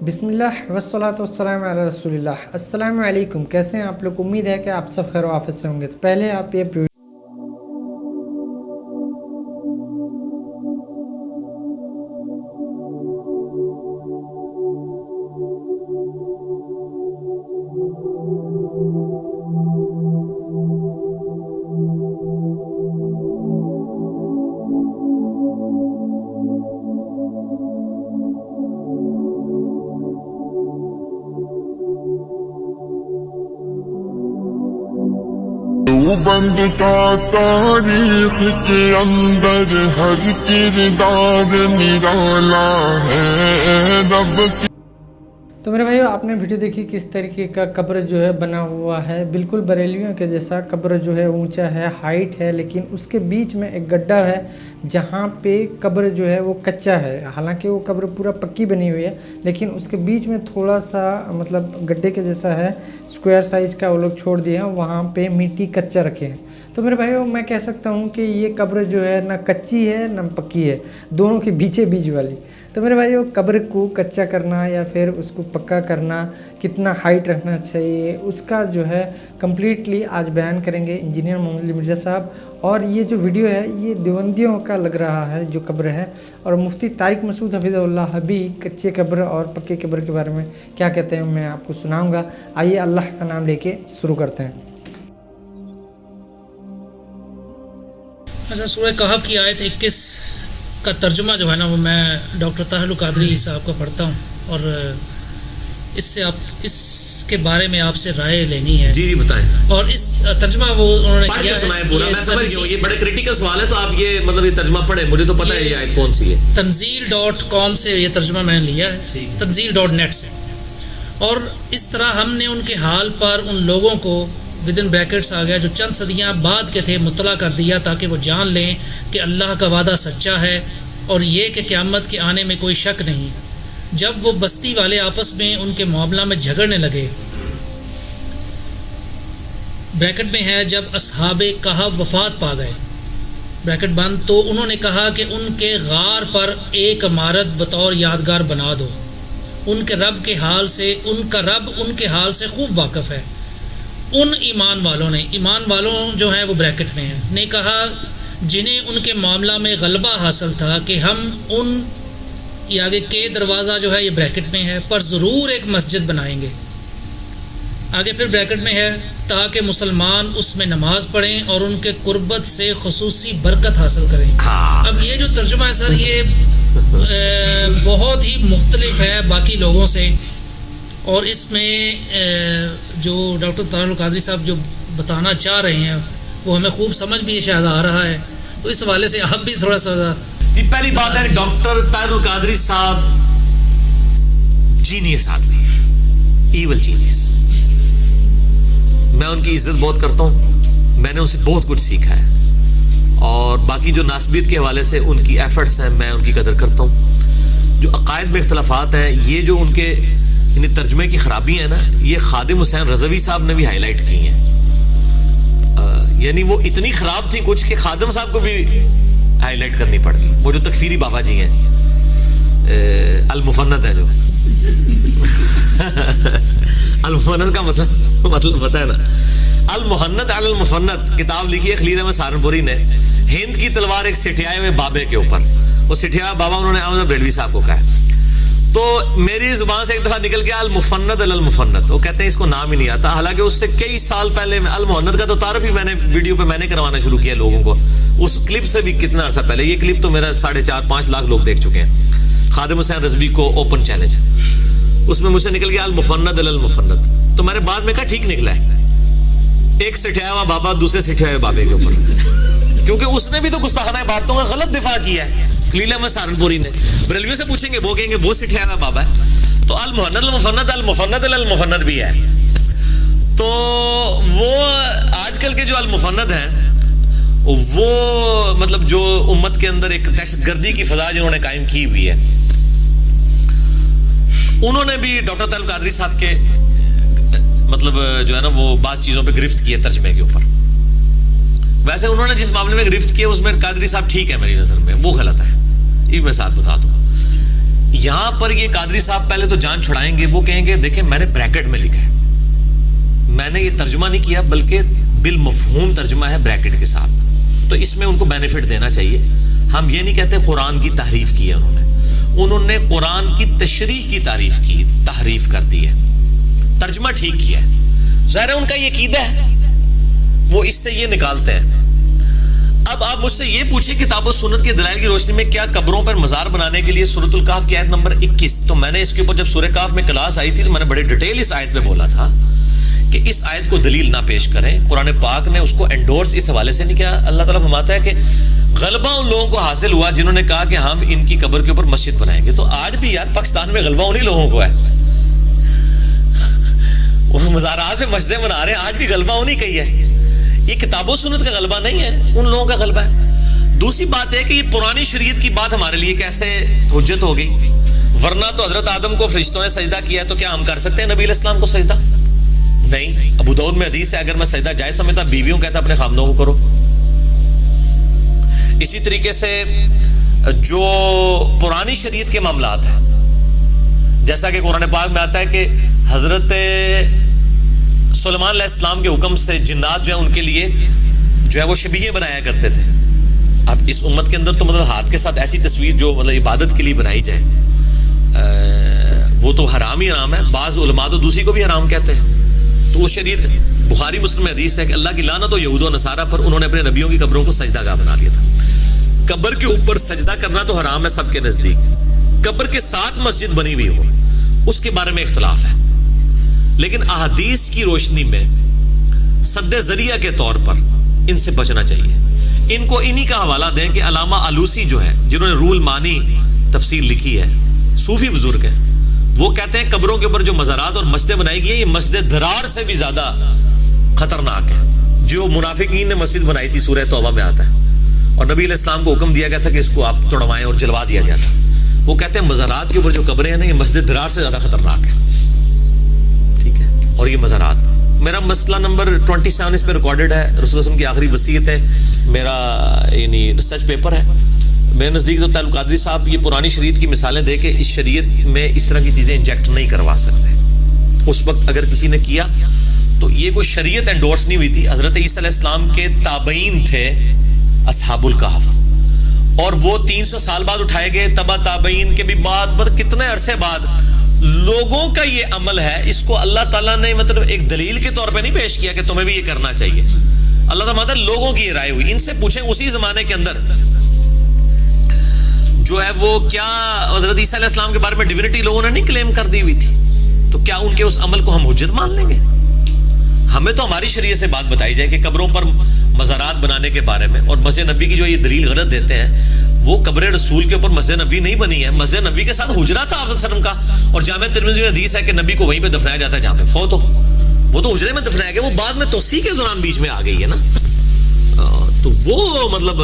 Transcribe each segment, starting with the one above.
بسم اللہ والصلاۃ والسلام علی رسول اللہ۔ السلام علیکم، کیسے ہیں آپ لوگ؟ امید ہے کہ آپ سب خیر و عافیت سے ہوں گے۔ تو پہلے آپ یہ بند کا تاریخ کے اندر ہر کردار نرالا ہے رب کی۔ تو میرے بھائیو، آپ نے ویڈیو دیکھی کس طریقے کا قبر جو ہے بنا ہوا ہے، بالکل بریلیوں کے جیسا قبر جو ہے اونچا ہے، ہائٹ ہے، لیکن اس کے بیچ میں ایک گڈھا ہے جہاں پہ قبر جو ہے وہ کچا ہے۔ حالانکہ وہ قبر پورا پکی بنی ہوئی ہے، لیکن اس کے بیچ میں تھوڑا سا مطلب گڈھے کے جیسا ہے، اسکوائر سائز کا وہ لوگ چھوڑ دیے ہیں، وہاں پہ مٹی کچا رکھے ہیں۔ تو میرے بھائیو، میں کہہ سکتا ہوں کہ یہ قبر جو ہے نہ کچی ہے نہ پکی ہے، دونوں کے بیچ والی۔ تو میرے بھائیو، قبر کو کچا کرنا یا پھر اس کو پکا کرنا، کتنا ہائٹ رکھنا چاہیے، اس کا جو ہے کمپلیٹلی آج بیان کریں گے انجینئر محمد علی مرزا صاحب۔ اور یہ جو ویڈیو ہے یہ دیوبندیوں کا لگ رہا ہے جو قبر ہے، اور مفتی طارق مسعود حفظہ اللہ بھی کچے قبر اور پکے قبر کے بارے میں کیا کہتے ہیں میں آپ کو سناؤں گا۔ آئیے اللہ کا نام لے کے شروع کرتے ہیں۔ اچھا، سورہ کہف کی آیت 21 کا ترجمہ جو ہے نا وہ میں ڈاکٹر طاہر القادری صاحب کا پڑھتا ہوں، اور اس کے بارے میں آپ سے رائے لینی ہے۔ جی بتائیں۔ اور اس ترجمہ وہ انہوں نے کیا ہے پورا، میں سمجھ گیا ہوں، یہ بڑے کریٹیکل سوال ہے، تو آپ یہ مطلب یہ ترجمہ پڑھیں، مجھے تو پتہ ہے یہ آیت کون سی ہے۔ تنزیل.com سے یہ ترجمہ میں نے لیا ہے، تنزیل.net سے۔ اور اس طرح ہم نے ان کے حال پر ان لوگوں کو ودن بریکٹس آ گیا جو چند صدیاں بعد کے تھے مطلع کر دیا، تاکہ وہ جان لیں کہ اللہ کا وعدہ سچا ہے اور یہ کہ قیامت کے آنے میں کوئی شک نہیں۔ جب وہ بستی والے آپس میں ان کے معاملہ میں جھگڑنے لگے، بریکٹ میں ہے جب اصحاب کہف وفات پا گئے، بریکٹ بند، تو انہوں نے کہا کہ ان کے غار پر ایک عمارت بطور یادگار بنا دو۔ ان کے رب کے حال سے، ان کا رب ان کے حال سے خوب واقف ہے۔ ان ایمان والوں جو ہیں وہ بریکٹ میں ہیں، نے کہا جنہیں ان کے معاملہ میں غلبہ حاصل تھا کہ ہم ان یہ آگے کے دروازہ جو ہے یہ بریکٹ میں ہے پر ضرور ایک مسجد بنائیں گے، آگے پھر بریکٹ میں ہے تاکہ مسلمان اس میں نماز پڑھیں اور ان کے قربت سے خصوصی برکت حاصل کریں۔ اب یہ جو ترجمہ ہے سر، یہ بہت ہی مختلف ہے باقی لوگوں سے، اور اس میں جو ڈاکٹر طاہر القادری صاحب جو بتانا چاہ رہے ہیں وہ ہمیں خوب سمجھ بھی شاید آ رہا ہے، تو اس حوالے سے آپ بھی تھوڑا سا۔ پہلی بات ہے، ڈاکٹر طاہر القادری صاحب جینیس آدمی ہے، ایول جینیس۔ میں ان کی عزت بہت کرتا ہوں، میں نے ان سے بہت کچھ سیکھا ہے، اور باقی جو ناسبیت کے حوالے سے ان کی ایفرٹس ہیں میں ان کی قدر کرتا ہوں۔ جو عقائد میں اختلافات ہیں، یہ جو ان کے یعنی ترجمے کی خرابی ہے نا، یہ خادم حسین رضوی صاحب نے بھی ہائی لائٹ کی ہیں، یعنی وہ اتنی خراب تھی کچھ کہ خادم صاحب کو بھی ہائی لائٹ کرنی پڑ گئی۔ وہ جو تکفیری بابا جی ہیں، المفند ہے جو المفند کا مطلب پتہ ہے نا، المحند علی المفند کتاب لکھی ہے خلیل احمد سہارنپوری نے، ہند کی تلوار ایک سٹھیائے ہوئے بابے کے اوپر، وہ سٹھیا بابا انہوں نے احمد بریلوی صاحب کو کہا ہے۔ تو میری زبان سے ایک دفعہ نکل گیا المفند علی المفند، وہ کہتے ہیں اس کو نام ہی نہیں آتا، حالانکہ اس سے کئی سال پہلے المحند کا تو تعارف ہی میں نے ویڈیو پہ میں نے کروانا شروع کیا لوگوں کو، اس کلپ سے بھی کتنا عرصہ پہلے۔ یہ کلپ تو میرا 4.5-5 لاکھ لوگ دیکھ چکے ہیں، خادم حسین رضوی کو اوپن چیلنج، اس میں مجھ سے نکل گیا المفند علی المفند، تو میں نے بعد میں کہا ٹھیک نکلا ہے، ایک سٹھیا ہوا بابا دوسرے سٹھیا ہوئے بابے کے اوپر، کیونکہ اس نے بھی تو گستاخانہ باتوں کا غلط دفاع کیا ہے خلیل احمد سہارنپوری نے۔ بریلویوں سے پوچھیں گے وہ کہیں گے وہ سٹھیا ہوا بابا ہے، تو المحند المفند المفند المفند بھی ہے۔ تو وہ آج کل کے جو المفند ہیں وہ مطلب جو امت کے اندر ایک دہشت گردی کی فضا جنہوں نے قائم کی ہوئی ہے، انہوں نے بھی ڈاکٹر طاہر القادری صاحب کے مطلب جو ہے نا وہ بعض چیزوں پہ گرفت کی ہے ترجمے کے اوپر۔ ویسے انہوں نے جس معاملے میں گرفت کیا اس میں قادری صاحب ٹھیک ہے میری نظر میں، وہ غلط ہے، یہ میں ساتھ بتا دوں۔ یہاں پر یہ قادری صاحب پہلے تو جان چھڑائیں گے, وہ کہیں گے دیکھیں میں نے بریکٹ میں لکھا ہے, میں نے یہ ترجمہ نہیں کیا بلکہ بالمفہوم ترجمہ ہے بریکٹ کے ساتھ, تو اس میں ان کو بینیفٹ دینا چاہیے. ہم یہ نہیں کہتے قرآن کی تحریف کی ہے انہوں نے قرآن کی تشریح کی تعریف کی, تحریف کر دی ہے, ترجمہ ٹھیک کیا ہے. ظاہر ہے ان کا یہ عقیدہ ہے, وہ اس سے یہ نکالتے ہیں. اب آپ مجھ سے یہ پوچھیں کتاب و سنت کے دلائل کی روشنی میں کیا قبروں پر مزار بنانے کے لیے سورۃ الکہف کی آیت نمبر 21, تو میں نے اس کے اوپر جب سورہ کہف میں کلاس آئی تھی تو میں نے بڑے ڈیٹیل اس آیت میں بولا تھا کہ اس آیت کو دلیل نہ پیش کریں. قرآن پاک نے اس کو انڈورس اس حوالے سے نہیں کیا. اللہ تعالیٰ فرماتا ہے کہ غلبہ ان لوگوں کو حاصل ہوا جنہوں نے کہا کہ ہم ان کی قبر کے اوپر مسجد بنائیں گے. تو آج بھی یار پاکستان میں غلبہ انہی لوگوں کو ہے, وہ مزارات میں مسجدیں بنا رہے ہیں, آج بھی غلبہ انہی کا ہی ہے. یہ کتاب و سنت کا غلبہ نہیں ہے, ان لوگوں کا غلبہ ہے. دوسری بات ہے کہ یہ پرانی شریعت کی بات ہمارے لیے کیسے حجت ہو گئی, ورنہ تو حضرت آدم کو فرشتوں نے سجدہ کیا ہے, تو کیا ہم کر سکتے ہیں نبی علیہ السلام کو سجدہ؟ نہیں. ابو داؤد میں حدیث ہے اگر میں سجدہ جائز سمجھتا بیویوں کہتا اپنے خامدوں کو کرو. اسی طریقے سے جو پرانی شریعت کے معاملات ہیں, جیسا کہ قرآن پاک میں آتا ہے کہ حضرت سلیمان علیہ السلام کے حکم سے جنات جو ہیں ان کے لیے جو ہے وہ شبیہیں بنایا کرتے تھے. اب اس امت کے اندر تو مطلب ہاتھ کے ساتھ ایسی تصویر جو مطلب عبادت کے لیے بنائی جائے وہ تو حرام ہی حرام ہے. بعض علماء تو دوسری کو بھی حرام کہتے ہیں. تو وہ شریعت بخاری مسلم میں حدیث ہے کہ اللہ کی لعنت ہو یہود و نصارہ پر, انہوں نے اپنے نبیوں کی قبروں کو سجدہ گاہ بنا لیا تھا. قبر کے اوپر سجدہ کرنا تو حرام ہے سب کے نزدیک. قبر کے ساتھ مسجد بنی ہوئی ہو اس کے بارے میں اختلاف ہے, لیکن احادیث کی روشنی میں سد ذریعہ کے طور پر ان سے بچنا چاہیے. ان کو انہی کا حوالہ دیں کہ علامہ آلوسی جو ہے جنہوں نے رول مانی تفسیر لکھی ہے, صوفی بزرگ ہیں, وہ کہتے ہیں قبروں کے اوپر جو مزارات اور مسجدیں بنائی گئی ہیں یہ مسجد درار سے بھی زیادہ خطرناک ہے. جو منافقین نے مسجد بنائی تھی سورہ توبہ میں آتا ہے, اور نبی علیہ السلام کو حکم دیا گیا تھا کہ اس کو آپ توڑوائیں اور جلوا دیا گیا تھا. وہ کہتے ہیں مزارات کے اوپر جو قبریں ہیں نا یہ مسجد درار سے زیادہ خطرناک ہے. ٹھیک ہے, اور یہ مزارات میرا مسئلہ نمبر 27 اس پہ ریکارڈڈ ہے, رسول اللہ علیہ وسلم کی آخری وصیت ہے, میرا یعنی ریسرچ پیپر ہے. میرے نزدیک تو تعلق قادری صاحب یہ پرانی شریعت کی مثالیں دے کے اس شریعت میں اس طرح کی چیزیں انجیکٹ نہیں کروا سکتے. اس وقت اگر کسی نے کیا تو یہ کوئی شریعت انڈورس نہیں ہوئی تھی. حضرت عیسیٰ علیہ السلام کے تابعین تھے اصحاب الکہف, اور وہ 300 سال بعد اٹھائے گئے. تبع تابعین کے بھی بعد کتنے عرصے بعد لوگوں کا یہ عمل ہے, اس کو اللہ تعالیٰ نے مطلب ایک دلیل کے طور پہ نہیں پیش کیا کہ تمہیں بھی یہ کرنا چاہیے. اللہ تعالیٰ مطلب لوگوں کی یہ رائے ہوئی. ان سے پوچھیں اسی زمانے کے اندر جو ہے وہ کیا حضرت عیسیٰ علیہ السلام کے بارے میں ڈیوینٹی لوگوں نے نہیں کلیم کر دی ہوئی تھی, تو کیا ان کے اس عمل کو ہم حجت مان لیں گے؟ ہمیں تو ہماری شریعت سے بات بتائی جائے کہ قبروں پر مزارات بنانے کے بارے میں, اور مسجد نبی کی جو یہ دلیل غلط دیتے ہیں وہ قبر رسول کے اوپر مسجد نبی نہیں بنی ہے. مسجد نبی کے ساتھ حجرہ تھا آپ صلی اللہ علیہ وسلم کا, اور جامع ترمذی میں حدیث ہے کہ نبی کو وہیں پہ دفنایا جاتا ہے جہاں پہ فوت ہو. وہ تو حجرے میں دفنایا گیا, وہ بعد میں توسیع کے دوران بیچ میں آ گئی ہے نا, تو وہ مطلب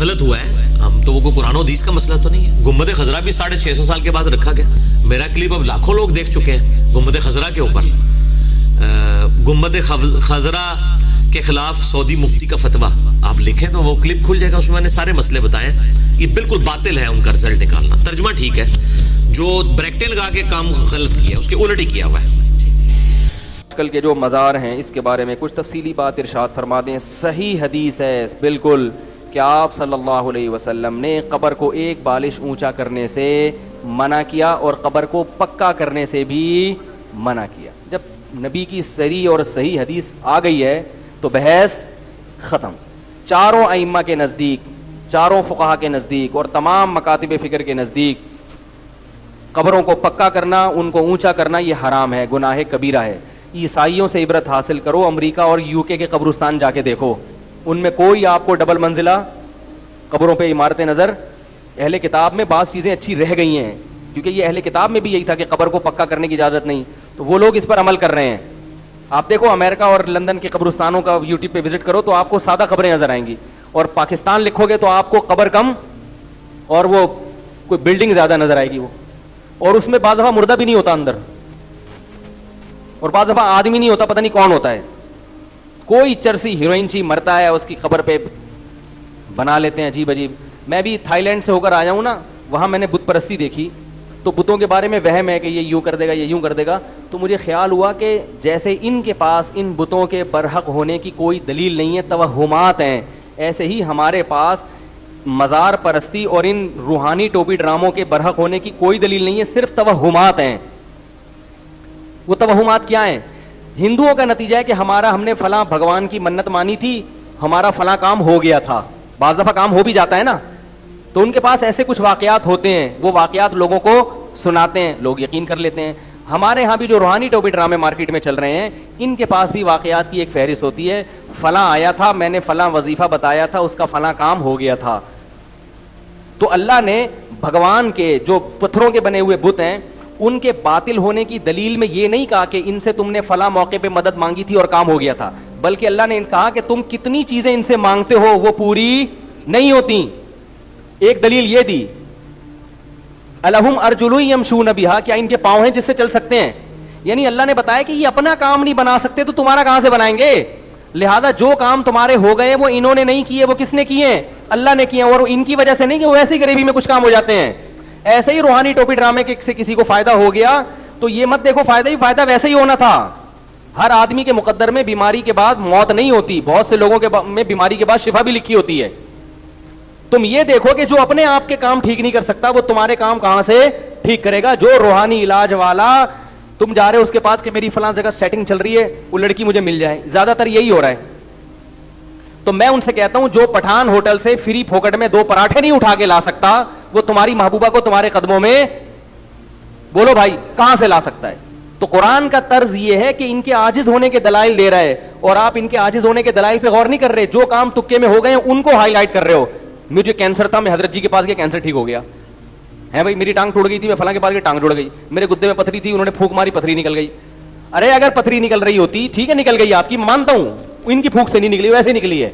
غلط ہوا ہے. ہم تو وہ قرآن و حدیث کا مسئلہ تو نہیں ہے. گنبد خضرا بھی 650 سال کے بعد رکھا گیا. میرا کلپ اب لاکھوں لوگ دیکھ چکے ہیں گنبد خضرا کے اوپر. گنبد خضرا کے خلاف سعودی مفتی کا فتویٰ آپ لکھیں تو وہ کلپ کھل جائے گا, اس میں نے سارے مسئلے بتائے. یہ بالکل باطل ہے ان کا رزلٹ نکالنا. ترجمہ ٹھیک ہے, جو بریکٹیں لگا کے کام غلط کیا اس کے الٹ ہی کیا ہوا ہے. آج کل کے جو مزار ہیں اس کے بارے میں کچھ تفصیلی بات ارشاد فرما دیں. صحیح حدیث ہے بالکل کہ آپ صلی اللہ علیہ وسلم نے قبر کو ایک بالش اونچا کرنے سے منع کیا اور قبر کو پکا کرنے سے بھی منع کیا. جب نبی کی صریح اور صحیح حدیث آ گئی ہے تو بحث ختم. چاروں ائمہ کے نزدیک, چاروں فقہا کے نزدیک اور تمام مکاتب فکر کے نزدیک قبروں کو پکا کرنا, ان کو اونچا کرنا یہ حرام ہے, گناہ کبیرہ ہے. عیسائیوں سے عبرت حاصل کرو, امریکہ اور UK کے قبرستان جا کے دیکھو, ان میں کوئی آپ کو ڈبل منزلہ قبروں پہ عمارتیں نظر. اہل کتاب میں بعض چیزیں اچھی رہ گئی ہیں کیونکہ یہ اہل کتاب میں بھی یہی تھا کہ قبر کو پکا کرنے کی اجازت نہیں, تو وہ لوگ اس پر عمل کر رہے ہیں. آپ دیکھو امریکہ اور لندن کے قبرستانوں کا YouTube پہ وزٹ کرو تو آپ کو سادہ قبریں نظر آئیں گی, اور پاکستان لکھو گے تو آپ کو قبر کم اور وہ کوئی بلڈنگ زیادہ نظر آئے گی وہ, اور اس میں بعض دفعہ مردہ بھی نہیں ہوتا اندر, اور بعض دفعہ آدمی نہیں ہوتا, پتہ نہیں کون ہوتا ہے. کوئی چرسی ہیروئن چی مرتا ہے اس کی قبر پہ بنا لیتے ہیں عجیب عجیب. میں بھی تھائی لینڈ سے ہو کر آیا ہوں نا, وہاں میں نے بت پرستی دیکھی, تو بتوں کے بارے میں وہم ہے کہ یہ یوں کر دے گا, یہ یوں کر دے گا. تو مجھے خیال ہوا کہ جیسے ان کے پاس ان بتوں کے برحق ہونے کی کوئی دلیل نہیں ہے, توہمات ہیں, ایسے ہی ہمارے پاس مزار پرستی اور ان روحانی ٹوپی ڈراموں کے برحق ہونے کی کوئی دلیل نہیں ہے, صرف توہمات ہیں. وہ توہمات کیا ہیں؟ ہندوؤں کا نتیجہ ہے کہ ہم نے فلاں بھگوان کی منت مانی تھی, ہمارا فلاں کام ہو گیا تھا. بعض دفعہ کام ہو بھی جاتا ہے نا, تو ان کے پاس ایسے کچھ واقعات ہوتے ہیں, وہ واقعات لوگوں کو سناتے ہیں, لوگ یقین کر لیتے ہیں. ہمارے ہاں بھی جو روحانی ٹوپی ڈرامے مارکیٹ میں چل رہے ہیں, ان کے پاس بھی واقعات کی ایک فہرست ہوتی ہے, فلاں آیا تھا, میں نے فلاں وظیفہ بتایا تھا, اس کا فلاں کام ہو گیا تھا. تو اللہ نے بھگوان کے جو پتھروں کے بنے ہوئے بت ہیں ان کے باطل ہونے کی دلیل میں یہ نہیں کہا کہ ان سے تم نے فلاں موقع پہ مدد مانگی تھی اور کام ہو گیا تھا, بلکہ اللہ نے کہا کہ تم کتنی چیزیں ان سے مانگتے ہو وہ پوری نہیں ہوتی. ایک دلیل یہ دی, الہم ارجل یمشون بہا, کیا ان کے پاؤں ہیں جس سے چل سکتے ہیں؟ یعنی اللہ نے بتایا کہ یہ اپنا کام نہیں بنا سکتے تو تمہارا کہاں سے بنائیں گے؟ لہذا جو کام تمہارے ہو گئے وہ انہوں نے نہیں کیے, وہ کس نے کیے ہیں؟ اللہ نے کیے, اور ان کی وجہ سے نہیں کہ وہ ایسے ہی غریبی میں کچھ کام ہو جاتے ہیں. ایسے ہی روحانی ٹوپی ڈرامے سے کسی کو فائدہ ہو گیا تو یہ مت دیکھو فائدہ ہی فائدہ ویسے ہی ہونا تھا. ہر آدمی کے مقدر میں بیماری کے بعد موت نہیں ہوتی, بہت سے لوگوں کے میں بیماری کے بعد شفا بھی لکھی ہوتی ہے. تم یہ دیکھو کہ جو اپنے آپ کے کام ٹھیک نہیں کر سکتا وہ تمہارے کام کہاں سے ٹھیک کرے گا؟ جو روحانی علاج والا, تم جا رہے ہو اس کے پاس کہ میری فلاں جگہ سیٹنگ چل رہی ہے, وہ لڑکی مجھے مل جائے, زیادہ تر یہی ہو رہا ہے. تو میں ان سے کہتا ہوں جو پٹھان ہوٹل سے فری پھوکٹ میں 2 پراٹھے نہیں اٹھا کے لا سکتا, وہ تمہاری محبوبہ کو تمہارے قدموں میں, بولو بھائی, کہاں سے لا سکتا ہے؟ تو قرآن کا طرز یہ ہے کہ ان کے عاجز ہونے کے دلائل دے رہا ہے, اور آپ ان کے عاجز ہونے کے دلائل پہ غور نہیں کر رہے, جو کام تکے میں ہو گئے ہیں ان کو ہائی لائٹ کر رہے ہو. مجھے کینسر تھا, میں حضرت جی کے پاس گیا, کینسر ٹھیک ہو گیا ہے. بھائی میری ٹانگ ٹوٹ گئی تھی, میں فلاں کے پاس گیا, ٹانگ ٹوٹ گئی. میرے گدے میں پتھری تھی, انہوں نے پھونک ماری, پتھری نکل گئی. ارے اگر پتھری نکل رہی ہوتی, ٹھیک ہے نکل گئی آپ کی, مانتا ہوں, ان کی پھونک سے نہیں نکلی, ویسے نکلی ہے.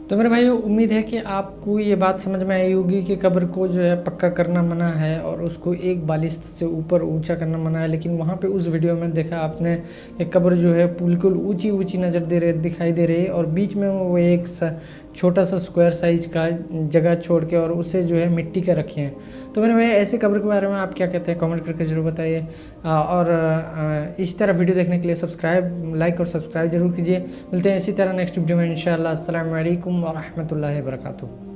تو میرے بھائی امید ہے کہ آپ کو یہ بات سمجھ میں آئی ہوگی کہ قبر کو جو ہے پکا کرنا منع ہے اور اس کو ایک بالش سے اوپر اونچا کرنا منع ہے. لیکن وہاں پہ اس ویڈیو میں دیکھا آپ نے کہ قبر جو ہے بالکل اونچی نظر دکھائی دے رہی ہے, اور بیچ میں وہ ایک چھوٹا سا اسکوائر سائز کا جگہ چھوڑ کے اور اسے جو ہے مٹی کا رکھے ہیں. تو میرے بھائی ایسے قبر کے بارے میں آپ کیا کہتے ہیں کامنٹ کر کے ضرور بتائیے, اور اسی طرح ویڈیو دیکھنے کے لیے لائک اور سبسکرائب ضرور کیجیے. ملتے ہیں اسی طرح نیکسٹ ویڈیو میں انشاءاللہ. السلام علیکم ورحمۃ اللہ وبرکاتہ.